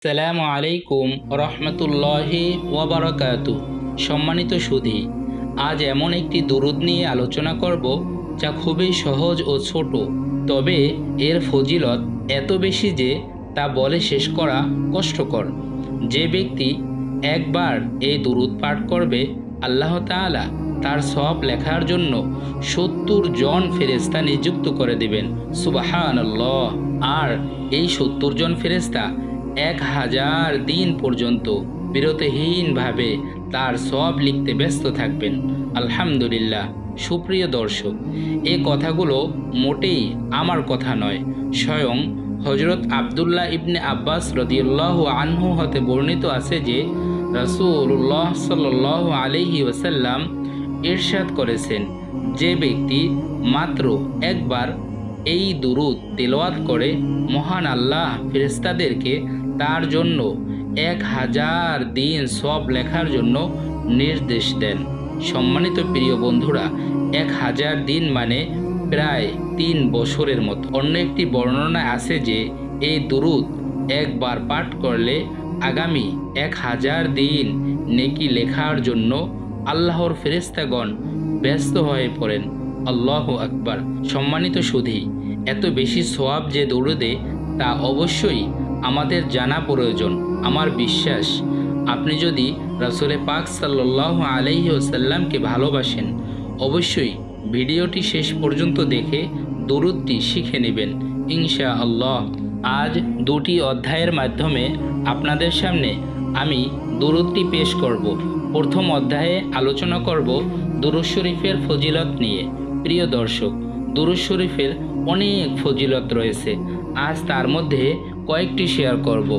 আসসালামু আলাইকুম রহমতুল্লাহি ওয়াবারাকাতু। সম্মানিত সুধী, আজ এমন একটি দুরূদ নিয়ে আলোচনা করব যা খুবই সহজ ও ছোট, তবে এর ফজিলত এত বেশি যে তা বলে শেষ করা কষ্টকর। যে ব্যক্তি একবার এই দুরূদ পাঠ করবে, আল্লাহ তাআলা তার সওয়াব লেখার জন্য ৭০ জন ফেরেশতা নিযুক্ত করে দিবেন। সুবহানাল্লাহ। আর এই ৭০ জন ফেরেশতা ১,০০০ দিন পর্যন্ত বিরতিহীনভাবে তার সওয়াব লিখতে ব্যস্ত থাকবেন। আলহামদুলিল্লাহ। সুপ্রিয় দর্শক, এই কথাগুলো মোটেই আমার কথা নয়, স্বয়ং হযরত আব্দুল্লাহ ইবনে আব্বাস রাদিয়াল্লাহু আনহু হতে বর্ণিত আছে যে রাসূলুল্লাহ সাল্লাল্লাহু আলাইহি ওয়াসাল্লাম ইরশাদ করেছেন, যে ব্যক্তি মাত্র একবার এই দুরূদ তেলাওয়াত করে, মহান আল্লাহ ফেরেশতাদেরকে তার জন্য ১,০০০ দিন সওয়াব লেখার জন্য নির্দেশ দেন। সম্মানিত প্রিয় বন্ধুরা, ১,০০০ দিন মানে প্রায় ৩ বছরের মতো। অন্য একটি বর্ণনায় আছে যে এই দুরূদ একবার পাঠ করলে আগামী ১,০০০ দিন নেকি লেখার জন্য আল্লাহর ফেরেশতাগণ ব্যস্ত হয়ে পড়েন। আল্লাহু আকবার। সম্মানিত সুধী, এত বেশি সওয়াব যে দরুদে, তা অবশ্যই আমাদের জানা প্রয়োজন। আমার বিশ্বাস, আপনি যদি রাসূল পাক সাল্লাল্লাহু আলাইহি ওয়াসাল্লামকে ভালোবাসেন, অবশ্যই ভিডিওটি শেষ পর্যন্ত দেখে দরুদটি শিখে নেবেন ইনশাআল্লাহ। আজ দুটি অধ্যায়ের মাধ্যমে আপনাদের সামনে আমি দরুদটি পেশ করব। প্রথম অধ্যায়ে আলোচনা করব দুরূদ শরীফের ফজিলত নিয়ে। প্রিয় দর্শক, দুরূদ শরীফের অনেক ফজিলত রয়েছে। আজ তার মধ্যে কয়েকটি শেয়ার করব।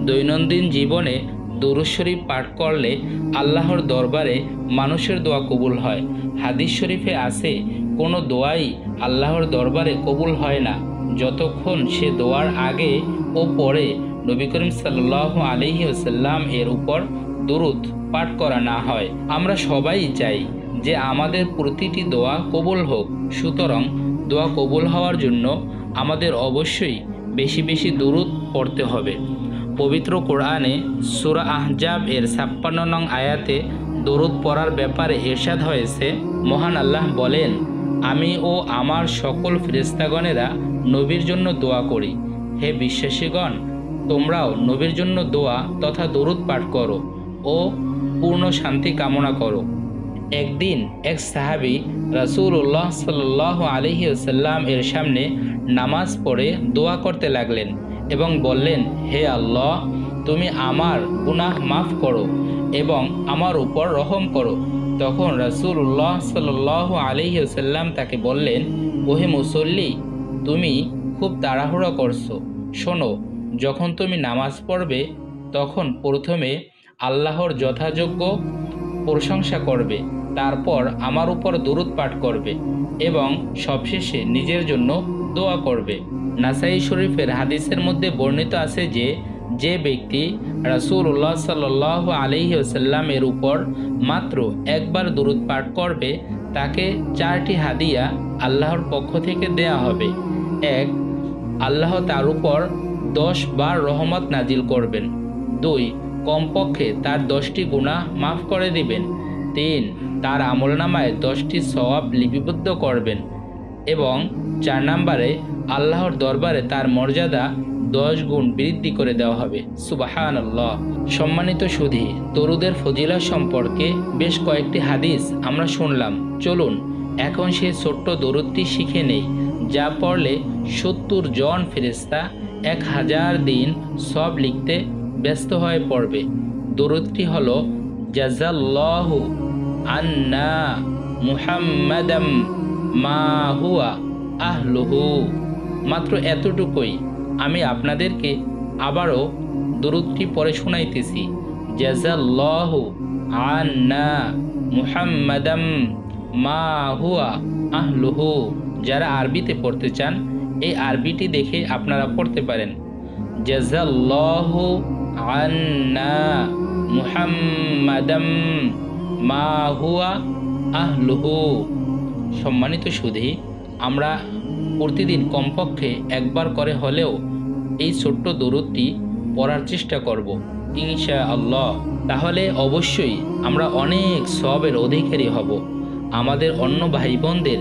দৈনন্দিন জীবনে দুরূদ শরীফ পাঠ করলে আল্লাহর দরবারে মানুষের দোয়া কবুল হয়। হাদিস শরীফে আছে, কোনো দোয়াই আল্লাহর দরবারে কবুল হয় না যতক্ষণ সে দোয়ার আগে ও পরে নবী করিম সাল্লাল্লাহু আলাইহি ওয়াসাল্লাম এর উপর দুরূদ পাঠ করা না হয়। আমরা সবাই চাই যে আমাদের প্রতিটি দোয়া কবুল হোক। সুতরাং দোয়া কবুল হওয়ার জন্য আমাদের অবশ্যই বেশি বেশি দুরূদ পড়তে হবে। পবিত্র কোরআনে সূরা আহজাব এর ৫৬ নং আয়াতে দরুদ পড়ার ব্যাপারে ইরশাদ হয়েছে, মহান আল্লাহ বলেন, আমি ও আমার সকল ফেরেশতাগণেরা নবীর জন্য দোয়া করি। হে বিশ্বাসীগণ, তোমরাও নবীর জন্য দোয়া তথা দরুদ পাঠ করো ও পূর্ণ শান্তি কামনা করো। একদিন এক সাহাবী রাসূলুল্লাহ সাল্লাল্লাহু আলাইহি ওয়াসাল্লাম এর সামনে নামাজ পড়ে দোয়া করতে লাগলেন এবং বললেন, হে আল্লাহ, তুমি আমার গুনাহ মাফ করো এবং আমার উপর রহম করো। তখন রাসূলুল্লাহ সাল্লাল্লাহু আলাইহি ওয়াসাল্লাম তাকে বললেন, ওহে মুসল্লি, তুমি খুব তাড়াহুড়ো করছো। শোনো, যখন তুমি নামাজ পড়বে তখন প্রথমে আল্লাহর যথাযোগ্য প্রশংসা করবে, তারপর আমার উপর দরুদ পাঠ করবে এবং সবশেষে নিজের জন্য দোয়া করবে। নাসাই শরীফের হাদিসের মধ্যে বর্ণিত আছে যে যে ব্যক্তি রাসূলুল্লাহ সাল্লাল্লাহু আলাইহি ওয়াসাল্লাম এর উপর মাত্র একবার দরুদ পাঠ করবে, তাকে 4টি হাদিয়া আল্লাহর পক্ষ থেকে দেয়া হবে। 1, আল্লাহ তার উপর 10 বার রহমত নাজিল করবেন। 2, কমপক্ষে তার 10টি গুনাহ মাফ করে দিবেন। 3, তার আমলনামায় 10টি সওয়াব লিপিবদ্ধ করবেন। এবং 4 নম্বরে আল্লাহর দরবারে তার মর্যাদা 10 গুণ বৃদ্ধি করে দেওয়া হবে। সুবহানাল্লাহ। সম্মানিত সুধী, দরুদের ফজিলত সম্পর্কে বেশ কয়েকটি হাদিস আমরা শুনলাম। চলুন এখন সেই ছোট্ট দরুদটি শিখে নেই, যা পড়লে ৭০ জন ফেরেশতা ১,০০০ দিন সব লিখতে ব্যস্ত হয়ে পড়বে। দরুদটি হলো, জাযাল্লাহু আন্না মুহাম্মাদাম মা হুয়া আহলুহু। মাত্র এতটুকুই। আমি আপনাদেরকে আবারও দরুদটি পড়ে শোনাইতেছি, জাযাল্লাহু আন্না মুহাম্মাদাম মা হুয়া আহলুহু। যারা আরবিতে পড়তে চান, এই আরবিটি দেখে আপনারা পড়তে পারেন, জাযাল্লাহু আন্না মুহাম্মাদাম মা হুয়া আহলুহু। সম্মানিত সুধী, আমরা প্রতিদিন কমপক্ষে একবার করে হলেও এই ছোট্ট দরুদটি পড়ার চেষ্টা করব ইনশাআল্লাহ। তাহলে অবশ্যই আমরা অনেক সওয়াবের অধিকারী হব। আমাদের অন্য ভাই বোনদের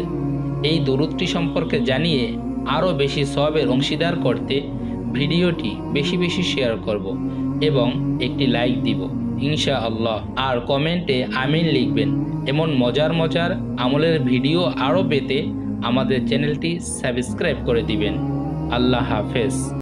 এই দরুদটি সম্পর্কে জানিয়ে আরও বেশি সওয়াবের অংশীদার করতে ভিডিওটি বেশি বেশি শেয়ার করব এবং একটি লাইক দিব ইনশাআল্লাহ। আর কমেন্টে আমিন লিখবেন। এমন মজার মজার আমলের ভিডিও আরও পেতে আমাদের চ্যানেলটি সাবস্ক্রাইব করে দিবেন। আল্লাহ হাফেজ।